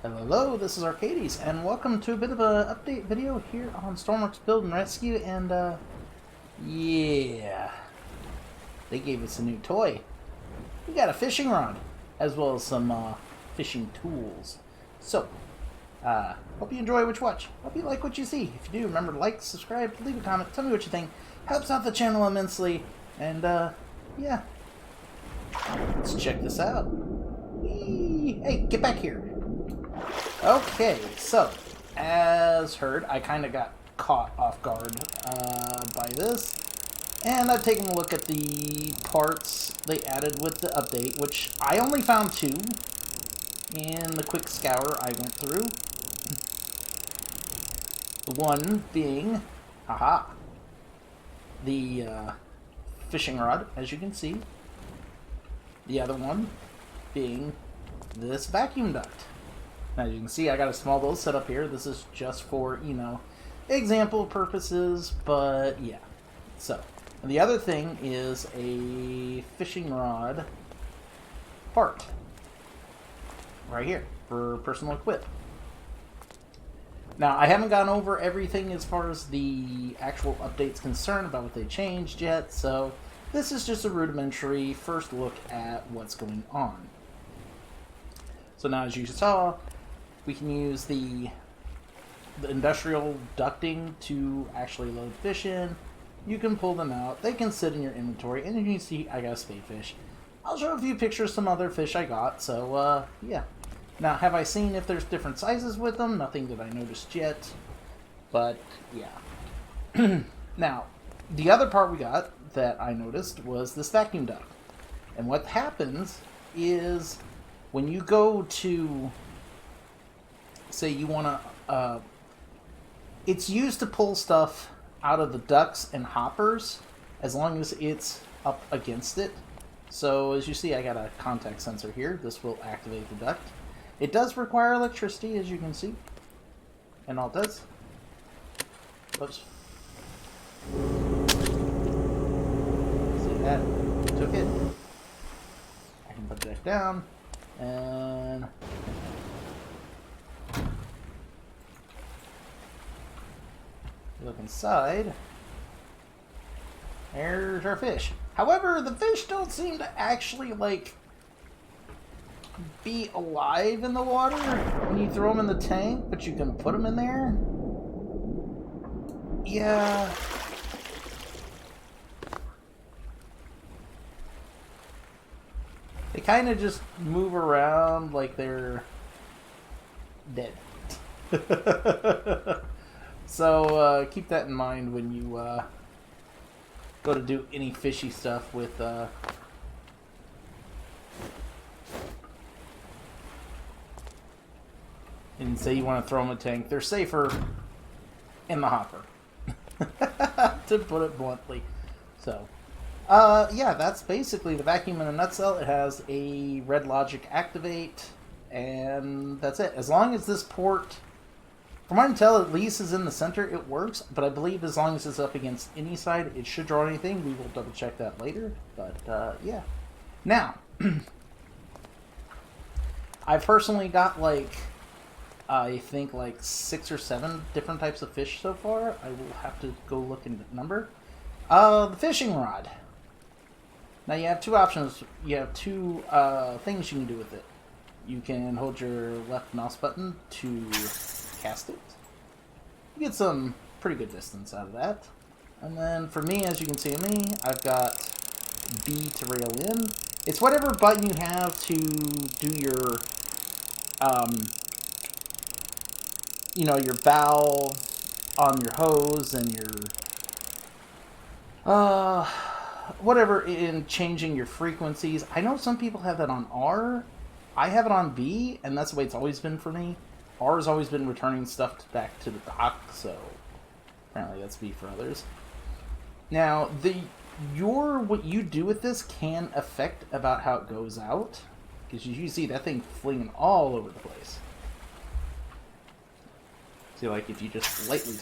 Hello, this is Arcades, and welcome to a bit of an update video here on Stormworks Build and Rescue, and, yeah, they gave us a new toy. We got a fishing rod, as well as some, fishing tools. So, hope you enjoy what you watch. Hope you like what you see. If you do, remember to like, subscribe, leave a comment, tell me what you think. Helps out the channel immensely, and, yeah. Let's check this out. Whee! Hey, get back here. Okay, so, as heard, I kind of got caught off guard by this, and I've taken a look at the parts they added with the update, which I only found two in the quick scour I went through. The one being, the fishing rod, as you can see. The other one being this vacuum duct. As you can see, I got a small little setup here. This is just for, example purposes, but yeah. So, and the other thing is a fishing rod part. Right here, for personal equip. Now, I haven't gone over everything as far as the actual update's concerned about what they changed yet, so this is just a rudimentary first look at what's going on. So now, as you saw, we can use the industrial ducting to actually load fish in. You can pull them out. They can sit in your inventory. And you can see I got a spade fish. I'll show a few pictures of some other fish I got. So, yeah. Now, have I seen if there's different sizes with them? Nothing that I noticed yet. But, yeah. Now, the other part we got that I noticed was this vacuum duct. And what happens is when you go to, say you want to, it's used to pull stuff out of the ducts and hoppers as long as it's up against it. So as you see, I got a contact sensor here. This will activate the duct. It does require electricity, as you can see. And all it does. Oops. See that? Took it. I can put it back down. And look inside. There's our fish. However, the fish don't seem to actually, be alive in the water when you throw them in the tank, but you can put them in there. Yeah. They kind of just move around like they're dead. So, keep that in mind when you, go to do any fishy stuff with, and say you want to throw them in a tank. They're safer in the hopper, to put it bluntly. So, yeah, that's basically the vacuum in a nutshell. It has a red logic activate, and that's it. As long as this port, from what I can tell, at least is in the center, it works. But I believe as long as it's up against any side, it should draw anything. We will double check that later. But, yeah. Now, I've personally got, I think, 6 or 7 different types of fish so far. I will have to go look into the number. The fishing rod. Now, you have two options. You have two things you can do with it. You can hold your left mouse button to cast it. You get some pretty good distance out of that. And then for me, as you can see me, I've got B to rail in. It's whatever button you have to do your, your valve on your hose and your, whatever in changing your frequencies. I know some people have that on R. I have it on B, and that's the way it's always been for me. R has always been returning stuff back to the dock, so apparently that's B for others. Now, what you do with this can affect about how it goes out, because you see that thing flinging all over the place. See, if you just lightly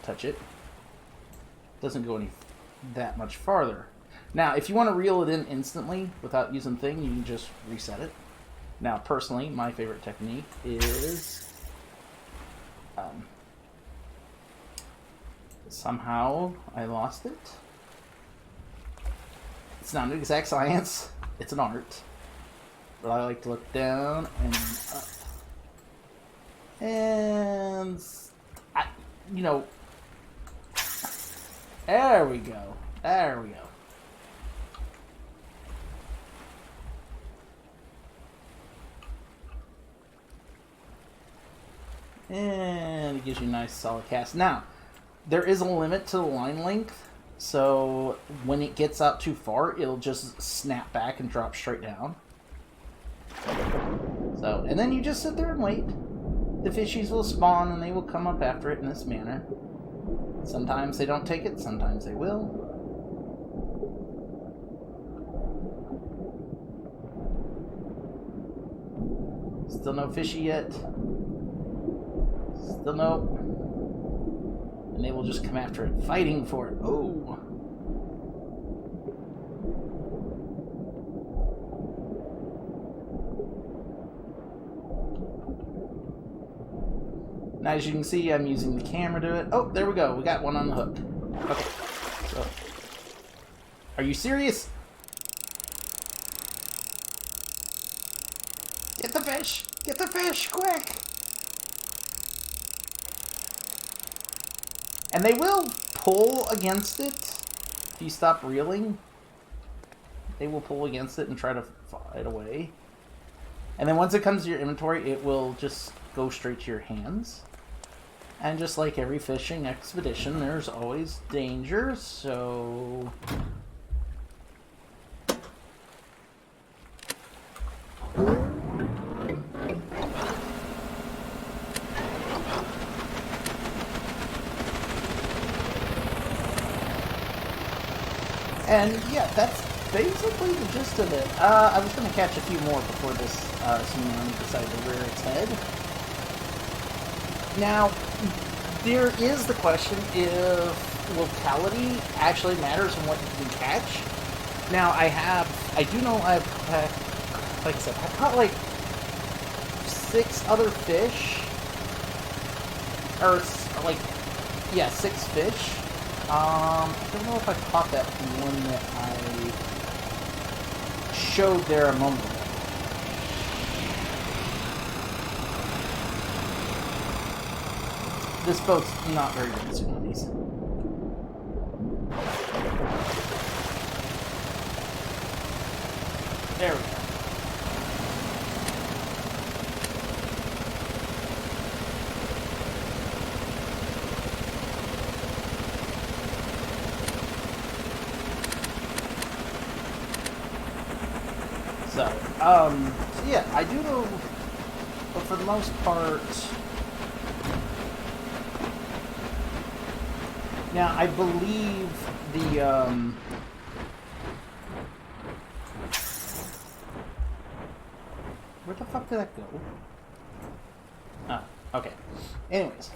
touch it, it doesn't go that much farther. Now, if you want to reel it in instantly without using thing, you can just reset it. Now, personally, my favorite technique is somehow I lost it. It's not an exact science, it's an art. But I like to look down and up. And, you know, there we go. There we go. And it gives you a nice solid cast. Now, there is a limit to the line length, so when it gets out too far, it'll just snap back and drop straight down. So, and then you just sit there and wait. The fishies will spawn and they will come up after it in this manner. Sometimes they don't take it, sometimes they will. Still no fishy yet. Still no. And they will just come after it, fighting for it. Oh! Now, as you can see, I'm using the camera to do it. Oh, there we go. We got one on the hook. Okay. So, are you serious? Get the fish! Get the fish, quick! And they will pull against it if you stop reeling. They will pull against it and try to fight away. And then once it comes to your inventory, it will just go straight to your hands. And just like every fishing expedition, there's always danger, so... And yeah, that's basically the gist of it. I was going to catch a few more before this tsunami decided to rear its head. Now, there is the question if locality actually matters in what you can catch. Now, I do know I've, like I said, I've caught like 6 other fish. Or, like, yeah, 6 fish. I don't know if I caught that one that I showed there a moment ago. This boat's not very good at tsunamis. There we go. So, yeah, I do know, but for the most part... Now, I believe the, where the fuck did that go? Oh, okay. Anyways.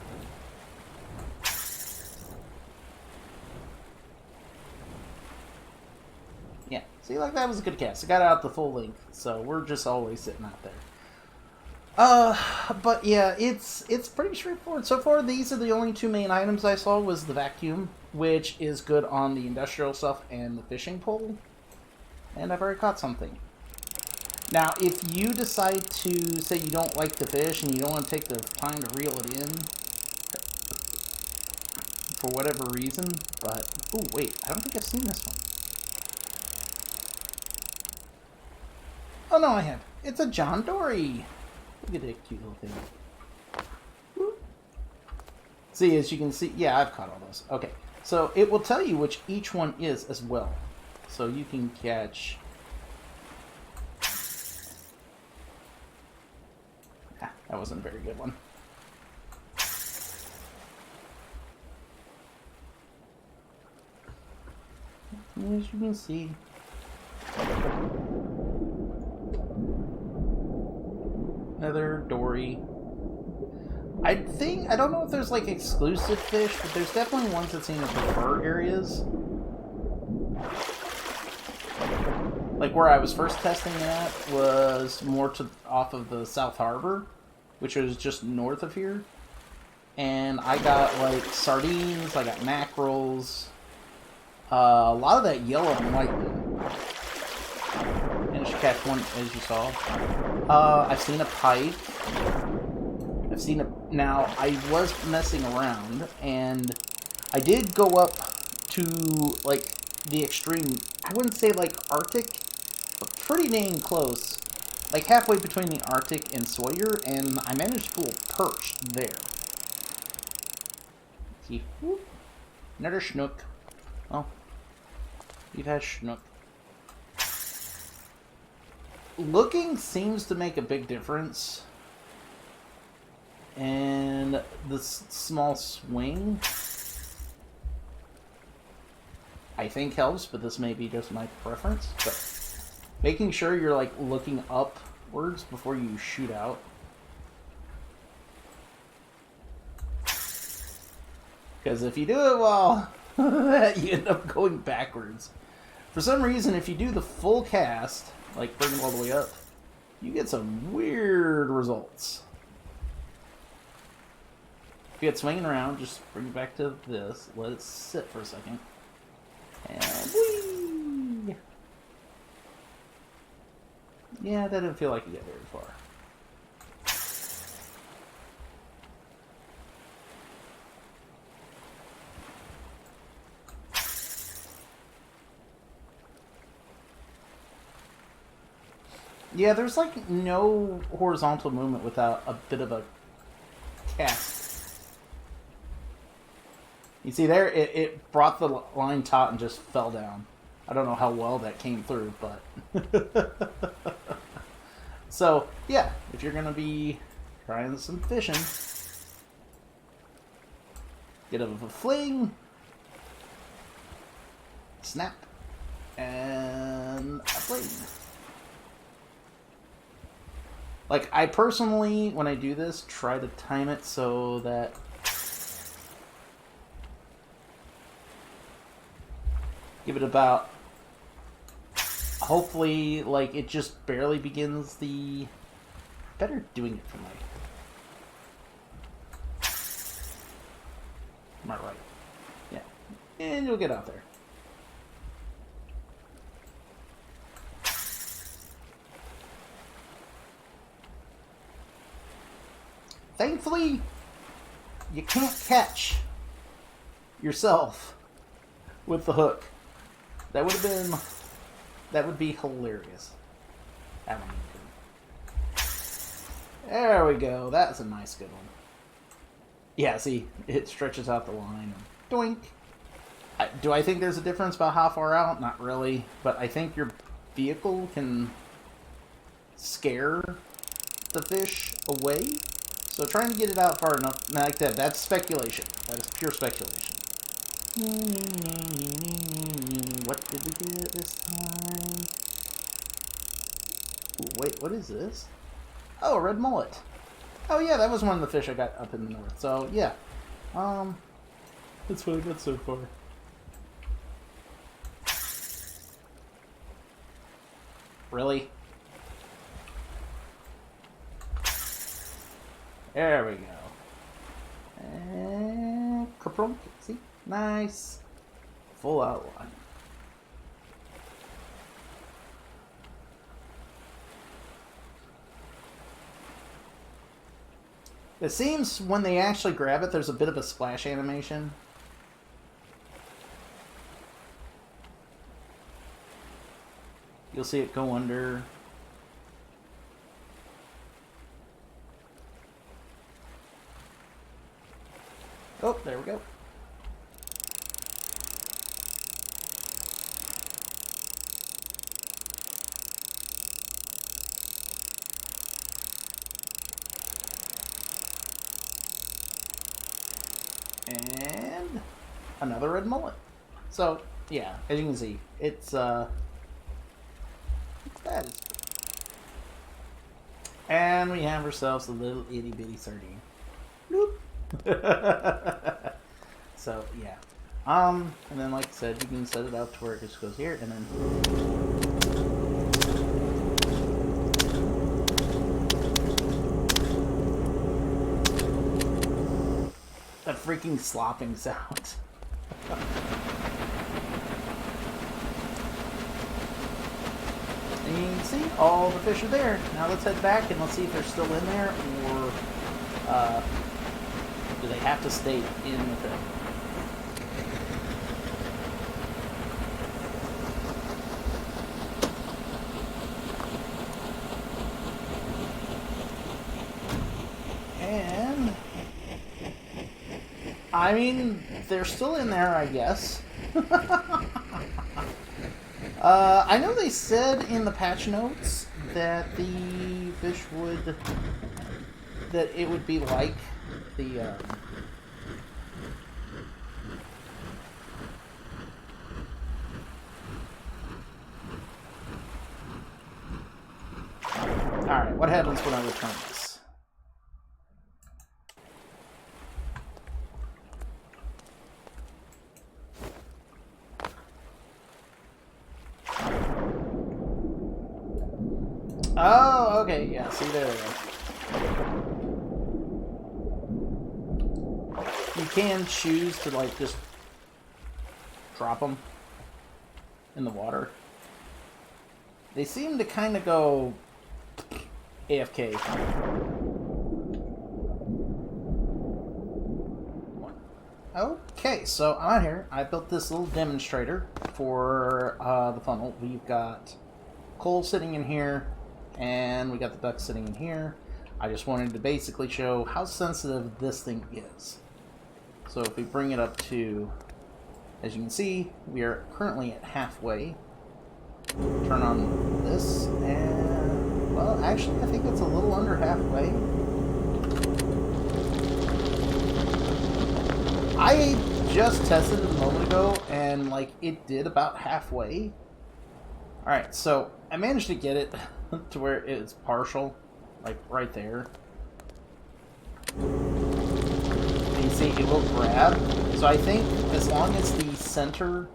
Yeah, see, like, that was a good cast. I got out the full length, so we're just always sitting out there. But yeah, it's pretty straightforward. So far, these are the only 2 main items I saw was the vacuum, which is good on the industrial stuff and the fishing pole. And I've already caught something. Now, if you decide to say you don't like the fish and you don't want to take the time to reel it in, for whatever reason, but... Oh, wait, I don't think I've seen this one. Oh, no, I have. It's a John Dory. Look at that cute little thing. Whoop. See, as you can see, yeah, I've caught all those. Okay, so it will tell you which each one is as well. So you can catch... Ah, that wasn't a very good one. As you can see... Another dory. I don't know if there's like exclusive fish, but there's definitely ones that seem to prefer areas. Like where I was first testing it at was more off of the South Harbor, which was just north of here. And I got like sardines, I got mackerels, a lot of that yellow and white. Managed to catch one, as you saw. I've seen a pike. I've seen a... Now, I was messing around, and I did go up to, like, the extreme... I wouldn't say, like, Arctic, but pretty dang close. Like, halfway between the Arctic and Sawyer, and I managed to pull a perch there. See? Whoop. Another snook. Oh. We've had snook. Looking seems to make a big difference. And the small swing, I think helps, but this may be just my preference. But making sure you're like looking upwards before you shoot out. Because if you do it well, you end up going backwards. For some reason, if you do the full cast, like bring it all the way up, you get some weird results. If you get swinging around, just bring it back to this, let it sit for a second, and whee! Yeah, that didn't feel like you got very far. Yeah, there's like no horizontal movement without a bit of a cast. You see there, it brought the line taut and just fell down. I don't know how well that came through, but... So, yeah, if you're going to be trying some fishing, get a fling, snap, and a fling. Like, I personally, when I do this, try to time it so that give it about, hopefully, like, it just barely begins the, better doing it from, like, my right. Yeah. And you'll get out there. Thankfully, you can't catch yourself with the hook. That would have been... That would be hilarious. That one would be good. There we go. That's a nice good one. Yeah, see, it stretches out the line. Doink. Do I think there's a difference about how far out? Not really. But I think your vehicle can scare the fish away. So trying to get it out far enough, like that, that's speculation. That is pure speculation. What did we get this time? Ooh, wait, what is this? Oh, a red mullet. Oh yeah, that was one of the fish I got up in the north. So yeah, that's what I got so far. Really? There we go. And kaprunk. See? Nice. Full outline. It seems when they actually grab it, there's a bit of a splash animation. You'll see it go under. Oh, there we go. And another red mullet. So, yeah, as you can see, it's, that is good. And we have ourselves a little itty bitty sardine. Bloop. So, yeah. And then, like I said, you can set it up to where it just goes here, and then That freaking slopping sound. And you can see all the fish are there. Now let's head back and let's see if they're still in there, or do they have to stay in the thing? And I mean, they're still in there, I guess. I know they said in the patch notes that the fish would, that it would be like the, Alright, what happens when I return this? Oh, okay, yeah, see, there we go. You can choose to, like, just drop them in the water. They seem to kind of go AFK. Okay, so I'm out here. I built this little demonstrator for the funnel. We've got coal sitting in here, and we got the duck sitting in here. I just wanted to basically show how sensitive this thing is. So if we bring it up to, as you can see, we are currently at halfway. Turn on this, and, well, actually, I think it's a little under halfway. I just tested it a moment ago, and, like, it did about halfway. Alright, so I managed to get it to where it's partial, like right there. And you see it will grab. So I think as long as the center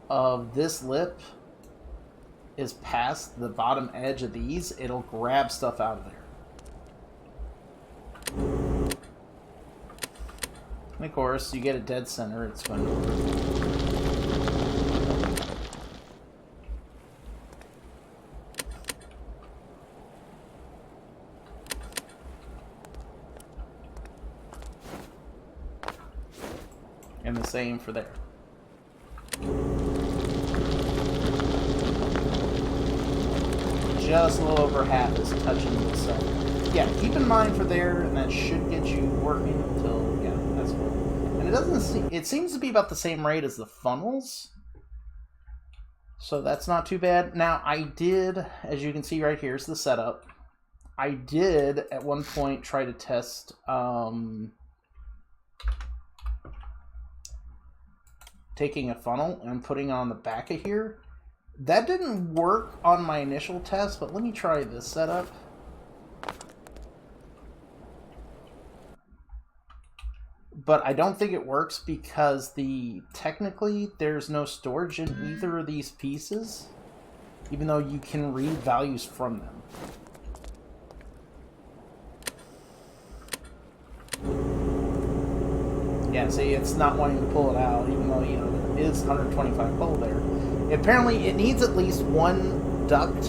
of this lip is past the bottom edge of these, it'll grab stuff out of there. And of course, you get a dead center, it's going to... And the same for there. Just a little over half is touching the cell. Yeah, keep in mind for there, and that should get you working until, yeah, that's cool. And it doesn't seem, it seems to be about the same rate as the funnels. So that's not too bad. Now, I did, as you can see right here, is the setup. I did, at one point, try to test, taking a funnel and putting it on the back of here. That didn't work on my initial test, but let me try this setup. But I don't think it works because technically there's no storage in either of these pieces, even though you can read values from them. Yeah, see, it's not wanting to pull it out, even though, you know, there is 125 pull there. Apparently, it needs at least one duct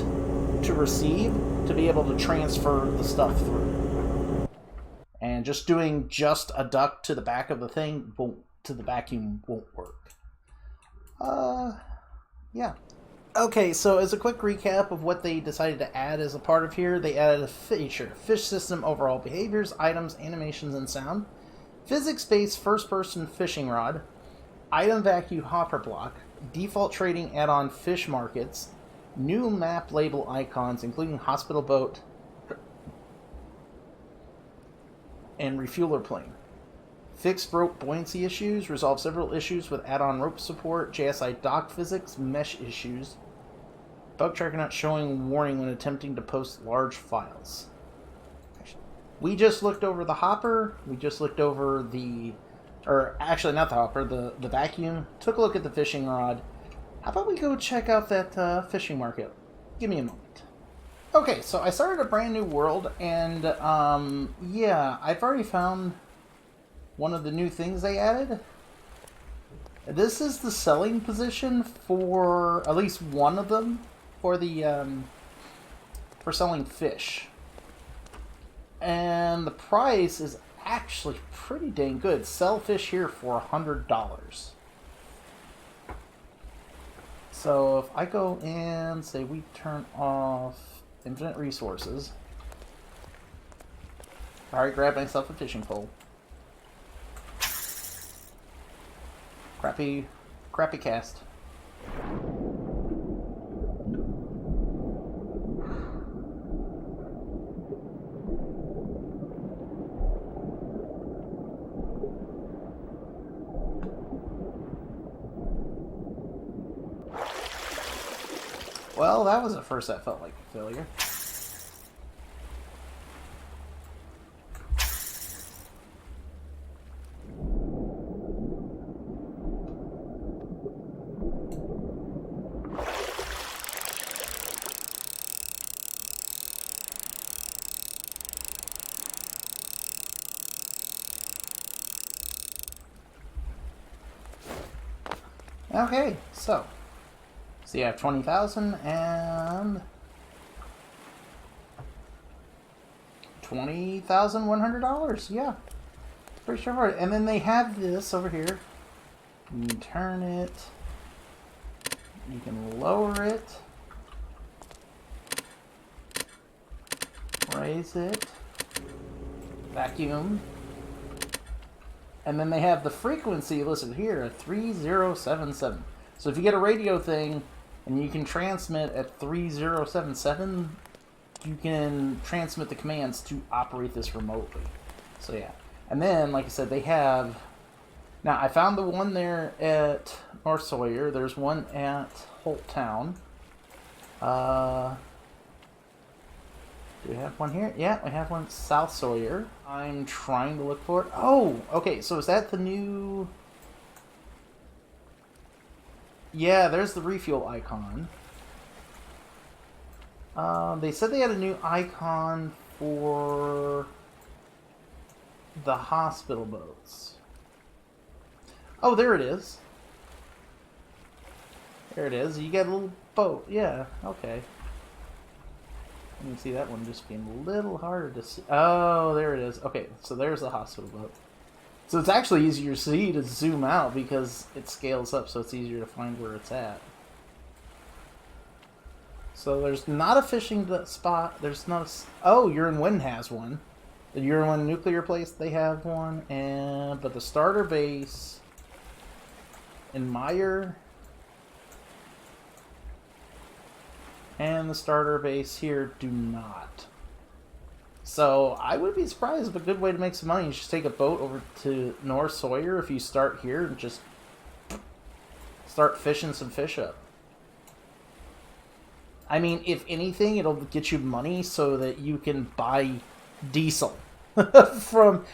to receive to be able to transfer the stuff through. And just doing just a duct to the back of the thing, to the vacuum, won't work. Yeah. Okay, so as a quick recap of what they decided to add as a part of here, they added a feature: fish system overall behaviors, items, animations, and sound. Physics-based first-person fishing rod, item vacuum hopper block, default trading add-on fish markets, new map label icons, including hospital boat and refueler plane. Fixed rope buoyancy issues, resolve several issues with add-on rope support, JSI dock physics, mesh issues. Bug tracker not showing warning when attempting to post large files. We just looked over the hopper. We just looked over the, or actually not the hopper, the vacuum. Took a look at the fishing rod. How about we go check out that fishing market? Give me a moment. Okay, so I started a brand new world, and yeah, I've already found one of the new things they added. This is the selling position for at least one of them for the for selling fish. And the price is actually pretty dang good. Sell fish here for $100. So if I go and say we turn off infinite resources. Alright, grab myself a fishing pole. Crappy cast. Well, that was at first that felt like a failure. Okay, so you have 20,000 and $20,100. Yeah, pretty sure. And then they have this over here. You can turn it. You can lower it. Raise it. Vacuum. And then they have the frequency listed here at 3077. So if you get a radio thing and you can transmit at 3077, you can transmit the commands to operate this remotely. So yeah. And then, like I said, they have... Now, I found the one there at North Sawyer. There's one at Holt Town. Do we have one here? Yeah, we have one at South Sawyer. I'm trying to look for it. Oh, okay, so is that the new... Yeah, there's the refuel icon. They said they had a new icon for the hospital boats. Oh, there it is. There it is. You get a little boat. Yeah, okay. You can see that one just being a little harder to see. Oh, there it is. Okay, so there's the hospital boat. So it's actually easier to see to zoom out because it scales up, so it's easier to find where it's at. So there's not a fishing spot. There's not a... Oh, Urine Wind has one. The Urine Wind nuclear place, they have one. But the starter base in Meyer and the starter base here do not. So I would be surprised if a good way to make some money is just take a boat over to North Sawyer if you start here and just start fishing some fish up. I mean, if anything, it'll get you money so that you can buy diesel from,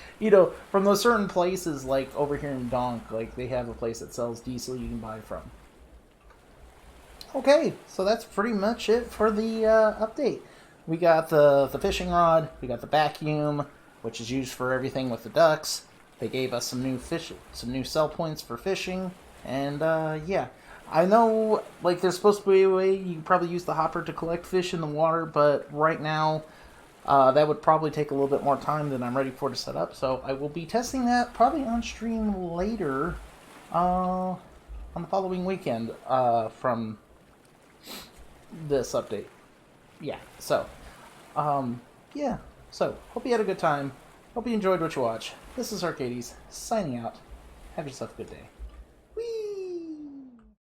from those certain places like over here in Donk. Like they have a place that sells diesel you can buy from. Okay, so that's pretty much it for the update. We got the fishing rod, we got the vacuum, which is used for everything with the ducks. They gave us some new sell points for fishing, and yeah. I know, like, there's supposed to be a way you can probably use the hopper to collect fish in the water, but right now, that would probably take a little bit more time than I'm ready for to set up, so I will be testing that probably on stream later, on the following weekend, from this update. Yeah, so, yeah, so, hope you had a good time, hope you enjoyed what you watched. This is Arcades, signing out. Have yourself a good day.